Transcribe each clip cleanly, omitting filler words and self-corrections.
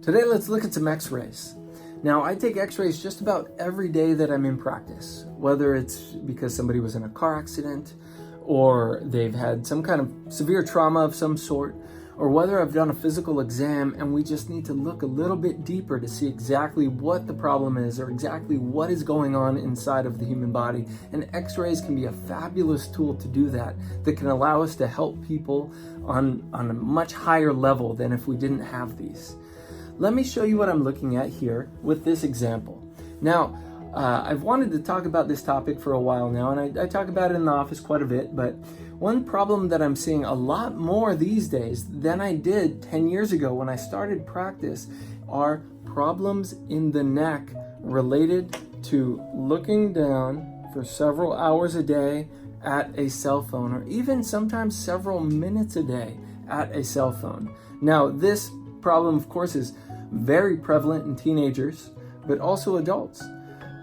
Today, let's look at some X-rays. Now, I take X-rays just about every day that I'm in practice, whether it's because somebody was in a car accident, or they've had some kind of severe trauma of some sort, or whether I've done a physical exam and we just need to look a little bit deeper to see exactly what the problem is or exactly what is going on inside of the human body. And X-rays can be a fabulous tool to do that can allow us to help people on a much higher level than if we didn't have these. Let me show you what I'm looking at here with this example. Now, I've wanted to talk about this topic for a while now, and I talk about it in the office quite a bit, but one problem that I'm seeing a lot more these days than I did 10 years ago when I started practice are problems in the neck related to looking down for several hours a day at a cell phone, or even sometimes several minutes a day at a cell phone. Now, this problem, of course, is very prevalent in teenagers, but also adults.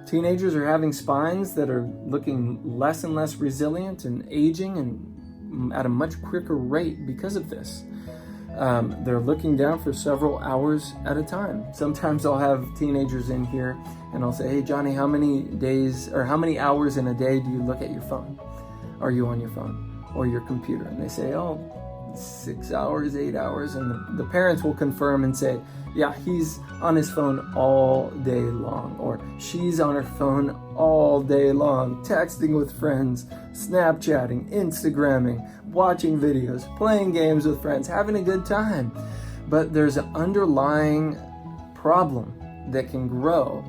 Teenagers are having spines that are looking less and less resilient and aging and at a much quicker rate because of this. They're looking down for several hours at a time. Sometimes I'll have teenagers in here and I'll say, "Hey Johnny, how many days or how many hours in a day do you look at your phone? Are you on your phone or your computer?" And they say, "Oh, 6 hours, 8 hours." And the parents will confirm and say, "Yeah, he's on his phone all day long," or "She's on her phone all day long, texting with friends, Snapchatting, Instagramming, watching videos, playing games with friends, having a good time." But there's an underlying problem that can grow.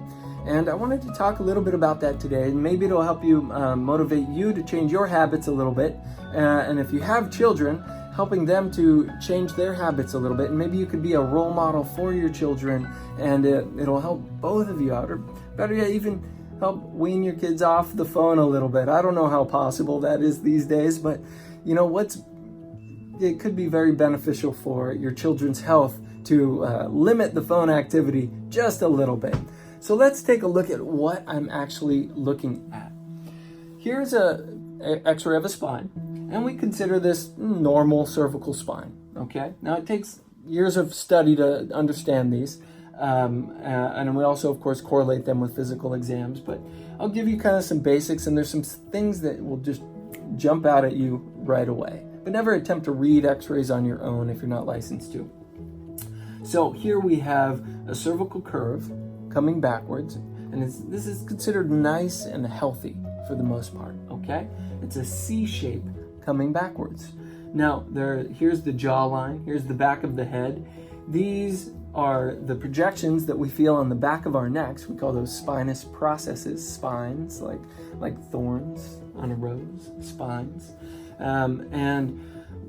And I wanted to talk a little bit about that today, and maybe it'll help you motivate you to change your habits a little bit. And if you have children, helping them to change their habits a little bit, and maybe you could be a role model for your children, and it'll help both of you out, or better yet, even help wean your kids off the phone a little bit. I don't know how possible that is these days, but you know it could be very beneficial for your children's health to limit the phone activity just a little bit. So let's take a look at what I'm actually looking at. Here's an X-ray of a spine. And we consider this normal cervical spine, okay? Now, it takes years of study to understand these. And we also, of course, correlate them with physical exams. But I'll give you kind of some basics, and there's some things that will just jump out at you right away. But never attempt to read X-rays on your own if you're not licensed to. So here we have a cervical curve coming backwards. And this is considered nice and healthy for the most part, okay? It's a C shape coming backwards. Now, here's the jawline, here's the back of the head. These are the projections that we feel on the back of our necks. We call those spinous processes, spines, like thorns on a rose, spines. And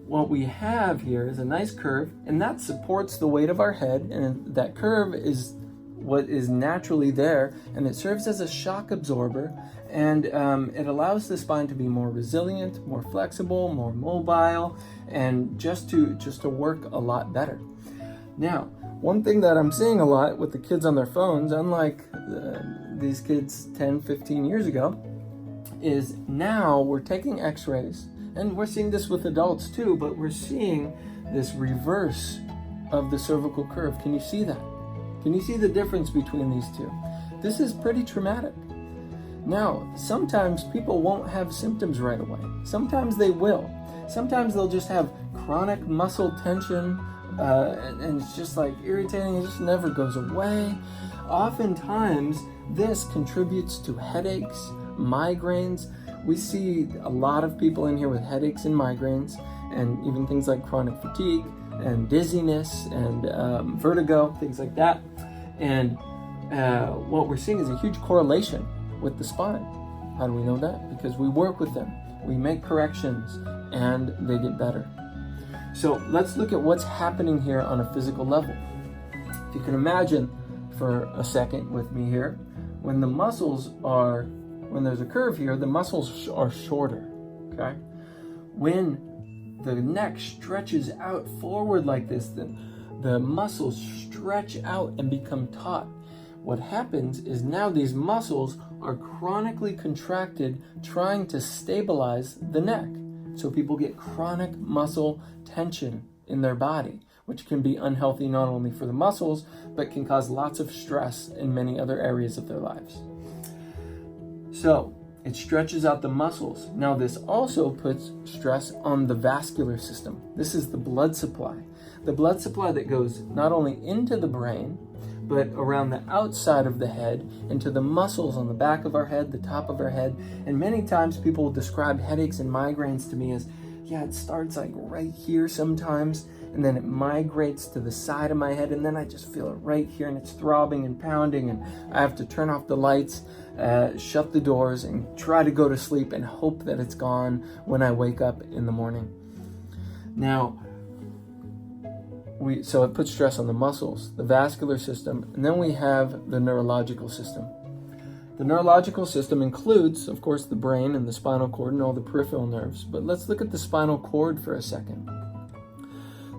what we have here is a nice curve, and that supports the weight of our head, and that curve is what is naturally there, and it serves as a shock absorber, and it allows the spine to be more resilient, more flexible, more mobile, and just to work a lot better. Now, one thing that I'm seeing a lot with the kids on their phones, unlike these kids 10, 15 years ago, is now we're taking X-rays, and we're seeing this with adults too, but we're seeing this reverse of the cervical curve. Can you see that? Can you see the difference between these two? This is pretty traumatic. Now, sometimes people won't have symptoms right away. Sometimes they will. Sometimes they'll just have chronic muscle tension, and it's just like irritating. It just never goes away. Oftentimes, this contributes to headaches, migraines. We see a lot of people in here with headaches and migraines, and even things like chronic fatigue and dizziness and vertigo, things like that. And what we're seeing is a huge correlation with the spine. How do we know that? Because we work with them, we make corrections, and they get better. So let's look at what's happening here on a physical level. If you can imagine for a second with me here, when there's a curve here, the muscles are shorter, okay? When the neck stretches out forward like this, the muscles stretch out and become taut. What happens is now these muscles are chronically contracted, trying to stabilize the neck. So people get chronic muscle tension in their body. which can be unhealthy not only for the muscles, but can cause lots of stress in many other areas of their lives. So it stretches out the muscles. Now this also puts stress on the vascular system. This is the blood supply. The blood supply that goes not only into the brain, but around the outside of the head, into the muscles on the back of our head, the top of our head. And many times people will describe headaches and migraines to me as, yeah, it starts like right here sometimes, and then it migrates to the side of my head, and then I just feel it right here, and it's throbbing and pounding, and I have to turn off the lights, shut the doors, and try to go to sleep and hope that it's gone when I wake up in the morning. Now, so it puts stress on the muscles, the vascular system, and then we have the neurological system. The neurological system includes, of course, the brain and the spinal cord and all the peripheral nerves. But let's look at the spinal cord for a second.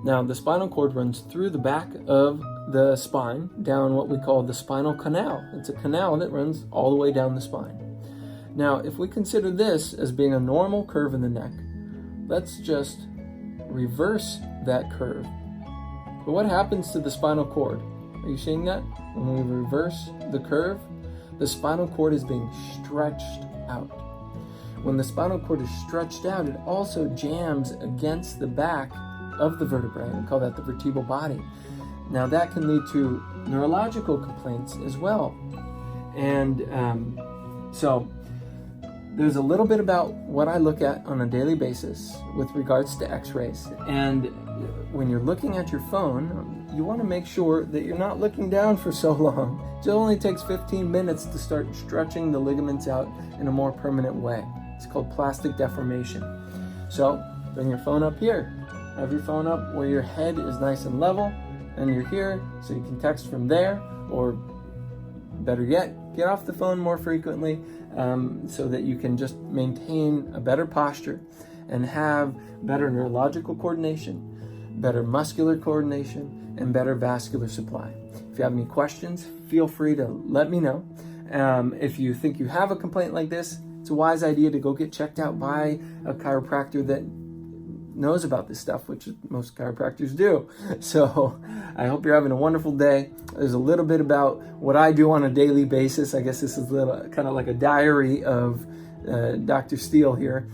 Now, the spinal cord runs through the back of the spine, down what we call the spinal canal. It's a canal that runs all the way down the spine. Now, if we consider this as being a normal curve in the neck, let's just reverse that curve. But what happens to the spinal cord? Are you seeing that? When we reverse the curve, the spinal cord is being stretched out. When the spinal cord is stretched out, it also jams against the back of the vertebrae. We call that the vertebral body. Now that can lead to neurological complaints as well. And so there's a little bit about what I look at on a daily basis with regards to X-rays. And when you're looking at your phone, you want to make sure that you're not looking down for so long. It only takes 15 minutes to start stretching the ligaments out in a more permanent way. It's called plastic deformation. So bring your phone up here. Have your phone up where your head is nice and level, and you're here so you can text from there, or better yet, get off the phone more frequently so that you can just maintain a better posture and have better neurological coordination, better muscular coordination, and better vascular supply. If you have any questions, feel free to let me know. If you think you have a complaint like this, it's a wise idea to go get checked out by a chiropractor that knows about this stuff, which most chiropractors do. So I hope you're having a wonderful day. There's a little bit about what I do on a daily basis. I guess this is kind of like a diary of Dr. Steele here.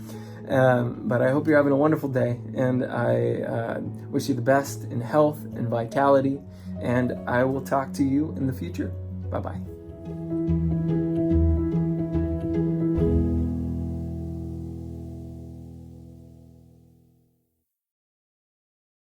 But I hope you're having a wonderful day, and I wish you the best in health and vitality, and I will talk to you in the future. Bye-bye.